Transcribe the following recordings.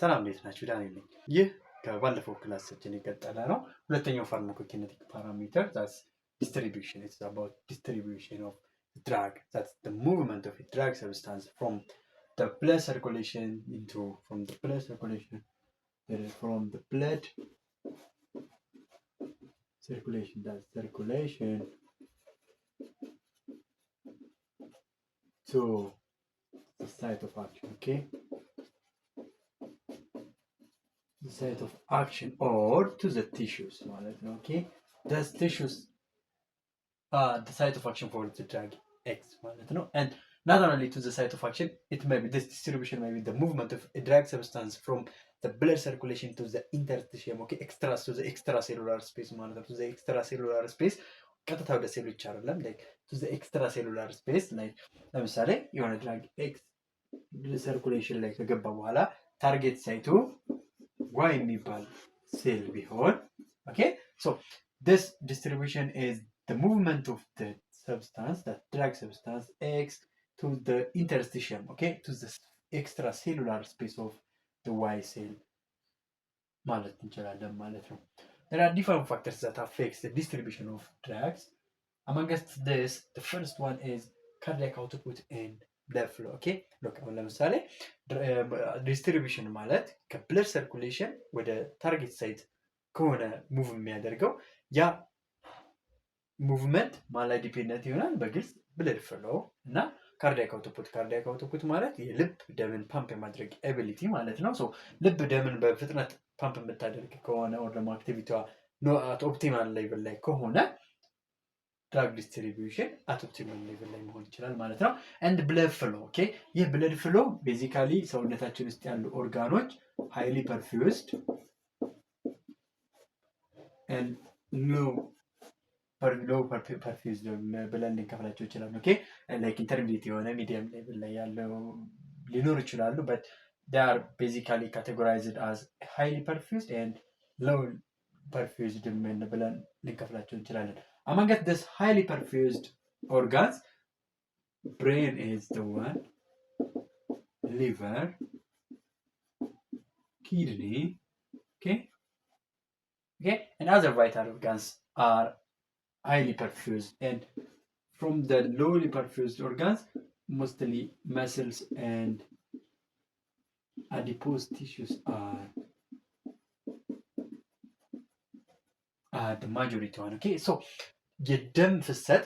ሰላም እንዴት ናችሁ? ዳንኤል ነኝ። ይህ ከባለፈው ክላሳችን የቀጠለ ነው። ሁለተኛው ፋርማኮኪኔቲክ ፓራሜትር that's distribution. It's about distribution of drug. That's the movement of a drug substance from the blood circulation from the blood circulation that's circulation to the site of action. Okay. The site of action or to the tissues. Okay, the tissues the site of action for the drug X, and not only to the site of action, it may be this distribution may be the movement of a drug substance from the blood circulation to the interstitium, okay, to the extracellular space, to the extracellular space. ቀጥታ ወደ ሴሎች አይደለም, like to the extracellular space. like ለምሳሌ የሆነ ድራግ ኤክስ ሰርኩሌሽን ላይ ከገባ በኋላ ታርጌት ሳይቱ Y የሚባል ሴል ቢሆን, okay, so this distribution is the movement of the substance, that drug substance X, to the interstitium, okay, to the extracellular space of the Y cell ማለት እንችላለን ማለት ነው። There are different factors that affect the distribution of drugs. Amongst this, the first one is cardiac output and blood flow. Okay, look, ለምሳሌ ዲስትሪቢዩሽን ማለት ከብለድ ሰርኩሌሽን ወደ ታርጌት ሳይት ከሆነ ሙቭ የሚያደርገው ያ ሙቭመንት ማለት ዲፔንደንት ይሆናል በግልጽ ብለድ ፍሎው እና ካርዲያክ አውትፑት ማለት የልብ ደምን ፓምፕ የማድረግ ኤቢሊቲ ማለት ነው። ሶ ልብ ደምን በፍጥነት ፓምፕ የምታደርግ ከሆነ ወር ደግሞ አክቲቪቲዋ አት ኦፕቲማል ሌቭል ላይ ከሆነ ድራግ ዲስትሪቢዩሽን አት ኦፕቲማል ሌቭል ላይ መሆን ይችላል ማለት ነው። ኤንድ ብለድ ፍሎ ኦኬ፣ ይህ ብለድ ፍሎ ቤዚካሊ ሰውነታችን ውስጥ ያሉ ኦርጋኖች ሃይሊ ፐርፊውዝድ ኤንድ ሎው ፐርፊውዝድ ብለን ልንከፍላቸው ይችላል። ኦኬ፣ ላይክ ኢንተርሚዲየት የሆነ ሚዲየም ሌቭል ላይ ያለው ሊኖር ይችላሉ። በት they are basically categorized as highly perfused and low perfused ብለን ልንከፍላቸው እንችላለን። Among this highly perfused organs, brain is the one, liver, kidney, okay, and other vital organs are highly perfused. And from the lowly perfused organs, mostly muscles and adipose tissues are the majority one. Okay, so የደም ፍሰት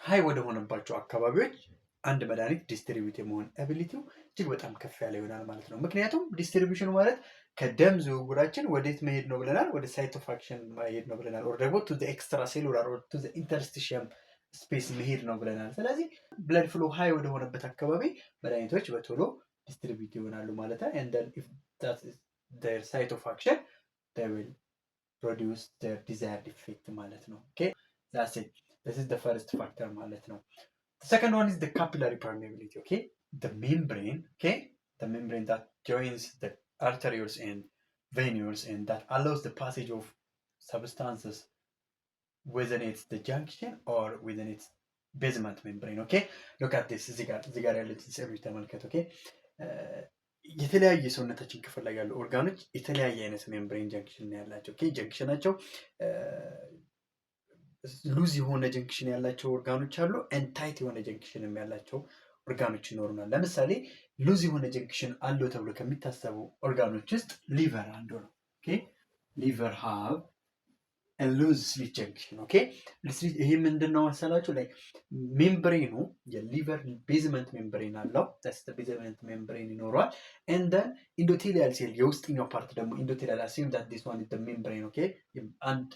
ሀይ ወደ ሆነባቸው አካባቢዎች አንድ መድኃኒት ዲስትሪቢዩት የመሆን አቢሊቲው እጅግ በጣም ከፍ ያለ ይሆናል ማለት ነው። ምክንያቱም ዲስትሪቢዩሽኑ ማለት ከደም ዝውውራችን ወዴት መሄድ ነው ብለናል? ወደ ሳይት ኦፍ አክሽን መሄድ ነው ብለናል። ኦር ደግሞ ቱ ዘ ኤክስትራ ሴሉላር ኦር ቱ ዘ ኢንተርስቲሽየም ስፔስ መሄድ ነው ብለናል። ስለዚህ ብለድ ፍሎ ሀይ ወደ ሆነበት አካባቢ መድኃኒቶች በቶሎ ዲስትሪቢዩት ይሆናሉ ማለት ነው። and then if that is their site of action, they will produce their desired effect ማለት ነው። okay, that's it. This is the first factor ማለት ነው። The second one is the capillary permeability. Okay, the membrane, okay, the membrane that joins the arterioles and venules and that allows the passage of substances within its the junction or within its basement membrane. Okay, look at this. እዚህ ጋር ያለችን ስዕሎች ተመልከቱ። okay, የተለያየ ሰውነታችን ክፍል ላይ ያሉ ኦርጋኖች የተለያየ አይነት ሜምብሬን ጀንክሽን ያላቸው። ኦኬ፣ ጀንክሽናቸው ሉዝ የሆነ ጀንክሽን ያላቸው ኦርጋኖች አሉ፣ ኤንድ ታይት የሆነ ጀንክሽንም ያላቸው ኦርጋኖች ይኖሩናል። ለምሳሌ ሉዝ የሆነ ጀንክሽን አለው ተብሎ ከሚታሰቡ ኦርጋኖች ውስጥ ሊቨር አንዱ ነው። ኦኬ፣ ሊቨር ሃቭ ሉዝ ስሊት ጀንክሽን። ኦኬ፣ ይሄ ምንድነው መሰላችሁ? ላይ ሜምብሬኑ የሊቨር ቤዝመንት ሜምብሬን አለው። that's the basement membrane ይኖረዋል። and then endothelial cell የውስጥኛው ፓርት ደግሞ endothelial, assume that this one is the membrane. okay, አንድ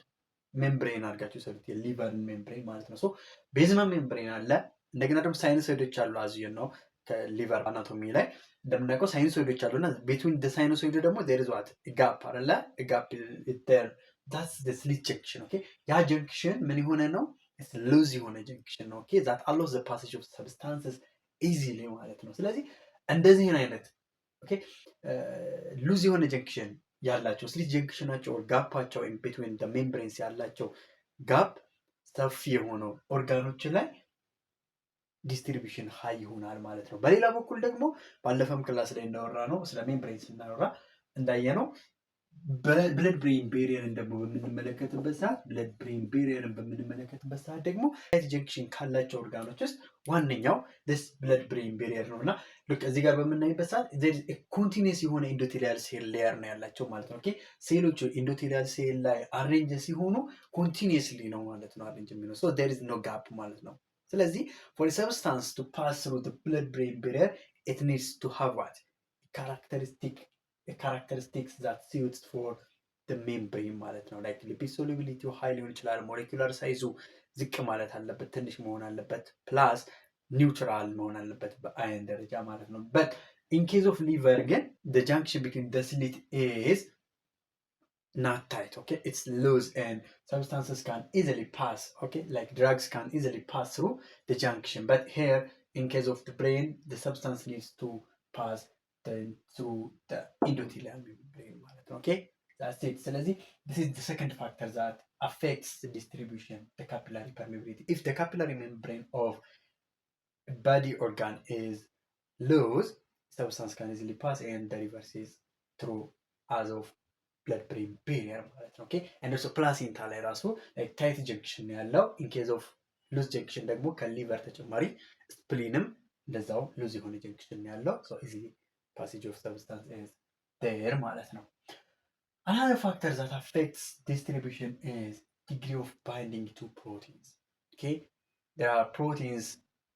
ሜምብሬን አድርጋችሁ ሰሩት የሊቨር ሜምብሬን ማለት ነው። ሶ ቤዝመንት ሜምብሬን አለ። እንደገና ደግሞ ሳይኖሶይዶች አሉ። አዝየን ነው ከሊቨር አናቶሚ ላይ እንደምናውቀው ሳይኖሶይዶች አሉና between the sinusoid ደግሞ there is what gap አይደለ? gap is there. that's the slit junction. okay, ያ ጀንክሽን ምን የሆነ ነው? it's loose የሆነ ጀንክሽን ነው። okay, that allows the passage of substances easily ማለት ነው። ስለዚህ እንደዚህ አይነት okay loose የሆነ ጀንክሽን ያላቸው ስሊት ጀንክሽናቸው ጋፓቸው in between the membranes ያላቸው ጋፕ ሰፊ የሆነው ኦርጋኖች ላይ ዲስትሪቢዩሽን ሃይ ይሆናል ማለት ነው። በሌላ በኩል ደግሞ ባለፈም ክላስ ላይ እንዳወራ ነው ስለ ሜምብሬን ስናወራ እንዳየነው ብለድ ብሬን ቤሪየርን ደግሞ በምንመለከትበት ሰዓት ደግሞ ጀንክሽን ካላቸው ኦርጋኖች ውስጥ ዋነኛው ስ ብለድ ብሬን ቤሪየር ነው እና ልክ እዚህ ጋር በምናይበት ሰዓት ኮንቲኒስ የሆነ ኢንዶቴሊያል ሴል ሌየር ነው ያላቸው ማለት ነው። ሴሎቹ ኢንዶቴሊያል ሴል ላይ አሬንጅ ሲሆኑ ኮንቲኒስሊ ነው ማለት ነው አሬንጅ የሚሆነው። ሶ ዜር ኢዝ ኖ ጋፕ ማለት ነው። ስለዚህ ፎር ሰብስታንስ ቱ ፓስ ትሩ ብለድ ብሬን ቤሪየር ኢት ኒድስ ቱ ሃቭ ዋት characteristics that suits for the membrane ማለት ነው። ላይክ ሊፒድ ሶሉቢሊቲ ሃይ ሊሆን ይችላል። ሞሌኩላር ሳይዙ ዝቅ ማለት አለበት፣ ትንሽ መሆን አለበት። ፕላስ ኒውትራል መሆን አለበት በአይን ደረጃ ማለት ነው። በት ኢን ኬዝ ኦፍ ሊቨር ግን the junction between the slit is not tight. Okay, it's loose and substances can easily pass. Okay, like drugs can easily pass through the junction. But here in case of the brain, the substance needs to pass through the endothelial membrane ማለት ነው። Okay, that's it. ስለዚህ this is the second factor that affects the distribution, the capillary permeability. If the capillary membrane of a body organ is loose, substance can easily pass and the reverse is through as of blood brain barrier ማለት ነው። Okay, and also ፕላሲንታ ላይ ራሱ ታይት ጀንክሽን ያለው in case of loose junction ደግሞ ከሊቨር ተጨማሪ ስፕሊንም እንደዛው ሉዝ የሆነ ጀንክሽን ያለው so easily passage of substance is there ማለት ነው። Another factor that affects distribution is degree of binding to proteins. Okay, there are proteins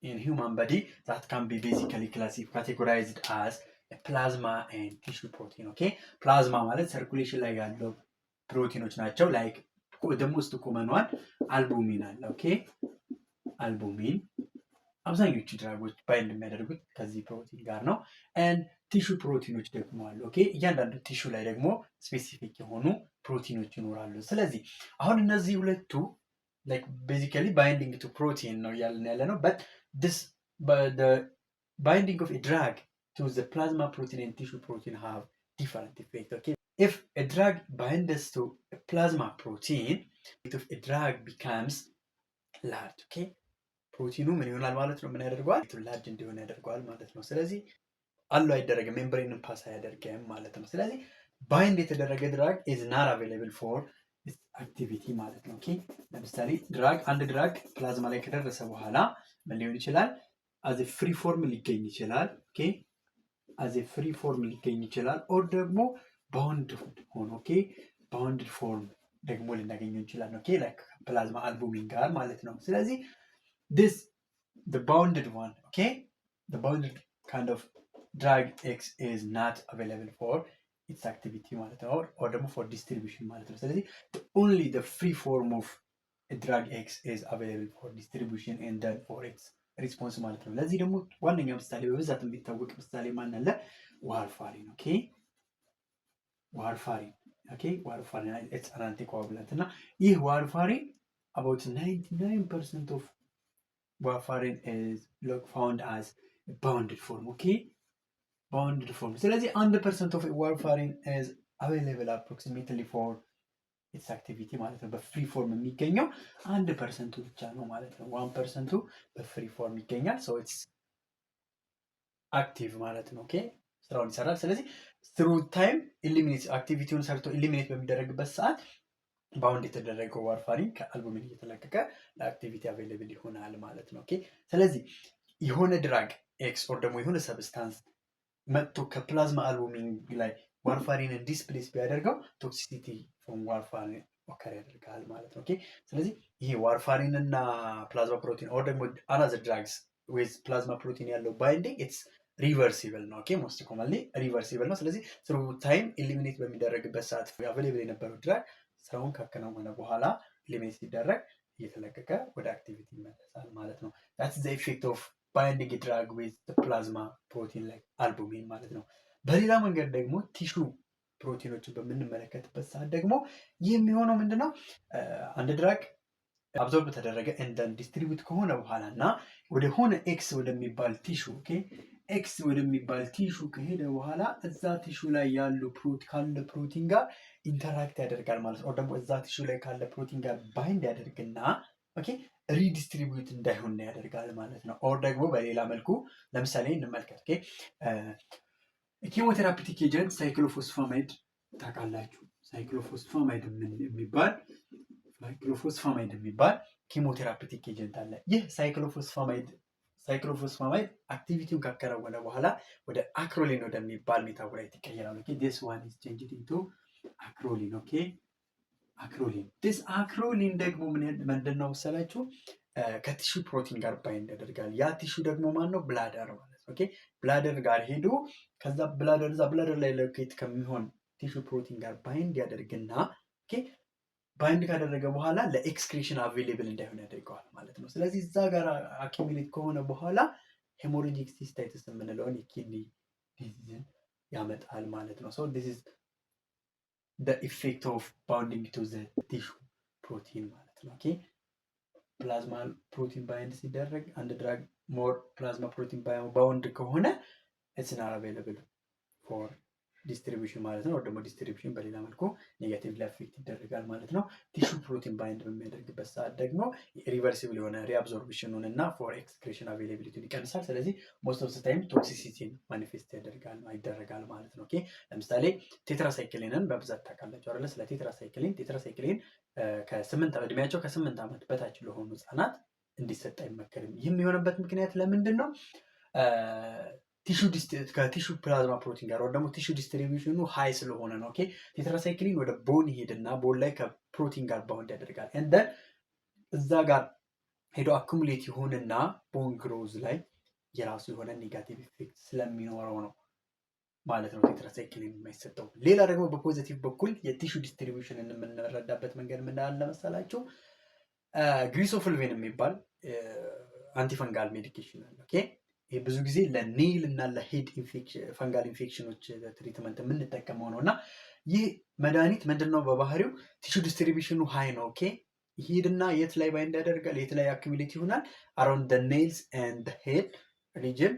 in human body that can be basically categorized as a plasma and tissue protein. Okay, plasma ማለት circulation ላይ ያለው ፕሮቲኖች ናቸው። like the most common one albumin አለ። Okay, albumin አብዛኞቹ ድራጎች ባይንድ የሚያደርጉት ከዚህ ፕሮቲን ጋር ነው። and ቲሹ ፕሮቲኖች ደግሞ አሉ። ኦኬ እያንዳንዱ ቲሹ ላይ ደግሞ ስፔሲፊክ የሆኑ ፕሮቲኖች ይኖራሉ። ስለዚህ አሁን እነዚህ ሁለቱ like basically binding to protein ነው ያለን ያለ ነው። but the binding of a drug to the plasma protein and tissue protein have different effect. Okay, if a drug binds to a plasma protein, if a drug becomes large, okay, ፕሮቲኑ ምን ይሆናል ማለት ነው? ምን ያደርገዋል? ላርጅ እንዲሆን ያደርገዋል ማለት ነው። ስለዚህ አሉ አይደረግም፣ ሜምብሬንን ፓስ አያደርግም ማለት ነው። ስለዚህ ባይንድ የተደረገ ድራግ ኢዝ ናት አቬይላብል ፎር አክቲቪቲ ማለት ነው። ኦኬ ለምሳሌ አንድ ድራግ ፕላዝማ ላይ ከደረሰ በኋላ ምን ሊሆን ይችላል? አዝ ፍሪ ፎርም ሊገኝ ይችላል። ኦኬ አዝ ፍሪ ፎርም ሊገኝ ይችላል። ኦር ደግሞ ባውንድ ሆኖ ኦኬ ባውንድ ፎርም ደግሞ ልናገኘው እንችላለን። ኦኬ ላይክ ፕላዝማ አልቡሚን ጋር ማለት ነው። ስለዚህ the bounded one, okay, the bounded kind of drug X is not available for its activity ማለት ነው or ደግሞ for distribution ማለት ነው። ስለዚህ only the free form of a drug X is available for distribution and then for its response ማለት ነው። ለዚህ ደግሞ ዋነኛ ምሳሌ በብዛት የሚታወቅ ምሳሌ ማን አለ? ዋርፋሪን። ኦኬ ዋርፋሪን it's an anticoagulant እና ይህ ዋርፋሪን about 99% of warfarin is found as a bounded form. Okay, bounded form. ስለዚህ 1% of warfarin is available approximately for its activity ማለት ነው። በፍሪ ፎርም የሚገኘው 1% ብቻ ነው ማለት ነው። 1% በፍሪ ፎርም ይገኛል። so it's active ማለት ነው። ኦኬ ስራውን ይሰራል። ስለዚህ through time eliminate አክቲቪቲውን ሰርቶ ኢሊሚኔት በሚደረግበት ሰዓት ባውንድ የተደረገው ዋርፋሪን ከአልቡሚን እየተለቀቀ ለአክቲቪቲ አቬይላብል ይሆናል ማለት ነው። ኦኬ ስለዚህ የሆነ ድራግ ኤክስ ኦር ደግሞ የሆነ ሰብስታንስ መጥቶ ከፕላዝማ አልቡሚን ላይ ዋርፋሪንን ዲስፕሌስ ቢያደርገው ቶክሲሲቲ ፍሮም ዋርፋሪን ኦከር ያደርጋል ማለት ነው። ኦኬ ስለዚህ ይሄ ዋርፋሪን እና ፕላዝማ ፕሮቲን ኦር ደግሞ አናዘር ድራግስ ዊዝ ፕላዝማ ፕሮቲን ያለው ባይንዲንግ ኢትስ ሪቨርሲብል ነው። ኦኬ ሞስት ኮመንሊ ሪቨርሲብል ነው። ስለዚህ ትሩ ታይም ኢሊሚኔት በሚደረግበት ሰዓት አቬይላብል የነበረው ድራግ ስራውን ካከናወነ በኋላ ኢሊሚኔት ሲደረግ እየተለቀቀ ወደ አክቲቪቲ ይመለሳል ማለት ነው። that's the effect of binding a drug with the plasma protein like albumin ማለት ነው። በሌላ መንገድ ደግሞ ቲሹ ፕሮቲኖችን በምንመለከትበት ሰዓት ደግሞ የሚሆነው ምንድነው? አንድ ድራግ አብዞርብ ተደረገ እንደን ዲስትሪቢዩት ከሆነ በኋላ እና ወደ ሆነ ኤክስ ወደሚባል ቲሹ ኦኬ ኤክስ ወደሚባል ቲሹ ከሄደ በኋላ እዛ ቲሹ ላይ ያሉ ካለ ፕሮቲን ጋር ኢንተራክት ያደርጋል ማለት ነው። ደግሞ እዛ ቲሹ ላይ ካለ ፕሮቲን ጋር ባይንድ ያደርግና ኦኬ ሪዲስትሪቢዩት እንዳይሆን ያደርጋል ማለት ነው። ኦር ደግሞ በሌላ መልኩ ለምሳሌ እንመልከት። ኦኬ ኬሞቴራፒቲክ ኤጀንት ሳይክሎፎስፋማይድ ታውቃላችሁ። ሳይክሎፎስፋማይድ የሚባል ኬሞቴራፒቲክ ኤጀንት አለ። ይህ ሳይክሎፎስፋማይድ አክቲቪቲውን ካከናወነ በኋላ ወደ አክሮሊን ወደሚባል ሜታቦላይት ይቀየራል። ዲስ ዋን ኢዝ ቼንጅድ ኢንቱ አክሮሊን። አክሮሊን አክሮሊን ደግሞ ምንድን ነው መሰላችሁ? ከቲሹ ፕሮቲን ጋር ባይንድ ያደርጋል። ያ ቲሹ ደግሞ ማን ነው? ብላደር ማለት ነው። ብላደር ጋር ሄዶ ከዛ ብላደር ላይ ሎኬት ከሚሆን ቲሹ ፕሮቲን ጋር ባይንድ ያደርግና ባይንድ ካደረገ በኋላ ለኤክስክሬሽን አቬሌብል እንዳይሆን ያደርገዋል ማለት ነው። ስለዚህ እዛ ጋር አኪሚሌት ከሆነ በኋላ ሄሞራጂክ ሲስታይትስ የምንለውን የኪድኒ ዲዚዝን ያመጣል ማለት ነው። ሶ ዲስ ኢዝ the effect of binding to the tissue protein ማለት ነው። ፕላዝማ ፕሮቲን ባይንድ ሲደረግ አንድ ድራግ ሞር ፕላዝማ ፕሮቲን ባውንድ ከሆነ it's not available for distribution ማለት ነው። ደግሞ ዲስትሪቢዩሽን በሌላ መልኩ ኔጋቲቭሊ አፌክት ይደረጋል ማለት ነው። ቲሹ ፕሮቲን ባይንድ በሚያደርግበት ሰዓት ደግሞ ሪቨርሲብል የሆነ ሪአብዞርፕሽኑን እና ፎር ኤክስክሬሽን አቬይላቢሊቲን ይቀንሳል። ስለዚህ ሞስት ኦፍ ታይም ቶክሲሲቲን ማኒፌስት ይደረጋል ማለት ነው። ለምሳሌ ቴትራሳይክሊንን በብዛት ታውቃላችሁ አይደለ? ስለ ቴትራሳይክሊን እድሜያቸው ከ8 ዓመት በታች ለሆኑ ህጻናት እንዲሰጥ አይመከርም። ይህም የሆነበት ምክንያት ለምንድን ነው? ከቲሹ ፕላዝማ ፕሮቲን ጋር ደግሞ ቲሹ ዲስትሪቢዩሽኑ ሃይ ስለሆነ ነው። ቴትራሳይክሊን ወደ ቦን ይሄድና ቦን ላይ ከፕሮቲን ጋር ባውንድ ያደርጋል። እንደን እዛ ጋር ሄዶ አኩሙሌት ይሆንና ቦን ግሮዝ ላይ የራሱ የሆነ ኔጋቲቭ ኢፌክት ስለሚኖረው ነው ማለት ነው ቴትራሳይክሊን የማይሰጠው። ሌላ ደግሞ በፖዚቲቭ በኩል የቲሹ ዲስትሪቢዩሽን የምንረዳበት መንገድ ምን አለ መሰላችሁ? ግሪሶፍልቬን የሚባል አንቲፈንጋል ሜዲኬሽን አለ። ይህ ብዙ ጊዜ ለኔል እና ለሄድ ፈንጋል ኢንፌክሽኖች ትሪትመንት የምንጠቀመው ነው እና ይህ መድኃኒት ምንድነው በባህሪው ቲሹ ዲስትሪቢዩሽኑ ሃይ ነው። ይሄድና የት ላይ ባይንድ ያደርጋል? የት ላይ አኩሙሌት ይሆናል? አራውንድ ዘ ኔልስ ኤንድ ሄድ ሪጅን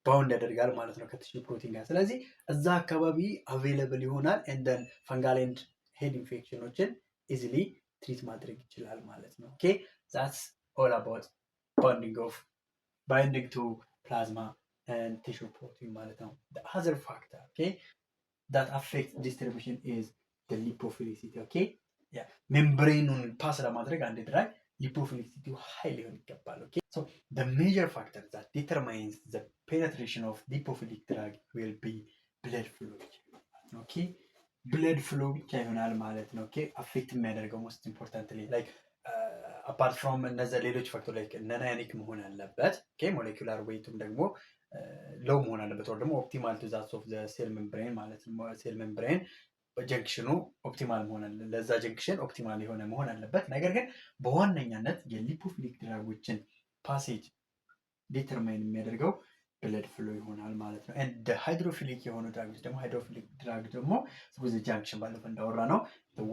ባውንድ ያደርጋል ማለት ነው ከቲሹ ፕሮቲን ጋር። ስለዚህ እዛ አካባቢ አቬይለብል ይሆናል ኤንድ ፈንጋል ኤንድ ሄድ ኢንፌክሽኖችን ኢዚሊ ትሪት ማድረግ ይችላል ማለት ነው። that's all about binding to plasma and tissue protein ማለት ነው። the other factor that affects distribution is the lipophilicity. ሜምብሬኑን ፓስ ለማድረግ አንድ ድራግ ሊፖፊሊሲቲው ሃይ ሊሆን ይገባል። so the major factor that determines the penetration of lipophilic drug will be blood flow. ብለድ ፍሎ ብቻ ይሆናል ማለት ነው። አፌክት የሚያደርገው ሞስት ኢምፖርታንትሊ ላይክ አፓርት ፍሮም እነዚያ ሌሎች ፋክተር ላይክ ነናያኒክ መሆን አለበት። ሞሌኩላር ዌይቱም ደግሞ ሎው መሆን አለበት። ወር ደግሞ ኦፕቲማል ቱ ዛት ኦፍ ዘ ሴል ሜምብሬን ማለት ነው። ሴል ሜምብሬን ጀንክሽኑ ኦፕቲማል መሆን አለ ለዛ ጀንክሽን ኦፕቲማል የሆነ መሆን አለበት። ነገር ግን በዋነኛነት የሊፖፊሊክ ድራጎችን ፓሴጅ ዲተርማይን የሚያደርገው ብለድ ፍሎ ይሆናል ማለት ነው። ኤንድ ሃይድሮፊሊክ የሆኑ ድራጎች ደግሞ ሃይድሮፊሊክ ድራግ ደግሞ ስለ ጃንክሽን ባለፈው እንዳወራ ነው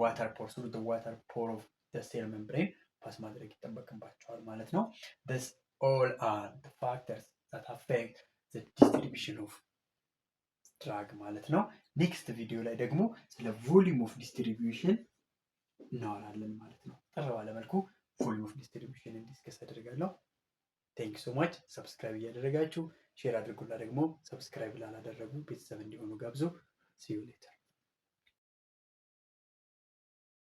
ዋተር ፖር ስሩ ዋተር ፖር ኦፍ ዘ ሴል ሜምብሬን ፓስ ማድረግ ይጠበቅባቸዋል ማለት ነው። this all are the factors that affect the distribution of drug ማለት ነው። ኔክስት ቪዲዮ ላይ ደግሞ ስለ ቮሊዩም ኦፍ ዲስትሪቢዩሽን እናወራለን ማለት ነው። ጠር ባለ መልኩ ቮሊዩም ኦፍ ዲስትሪቢዩሽን ዲስከስ አደርጋለሁ። ቴንክ ሶ ማች። ሰብስክራይብ እያደረጋችሁ ሼር አድርጉና ደግሞ ሰብስክራይብ ላላደረጉ ቤተሰብ እንዲሆኑ ጋብዙ። see you later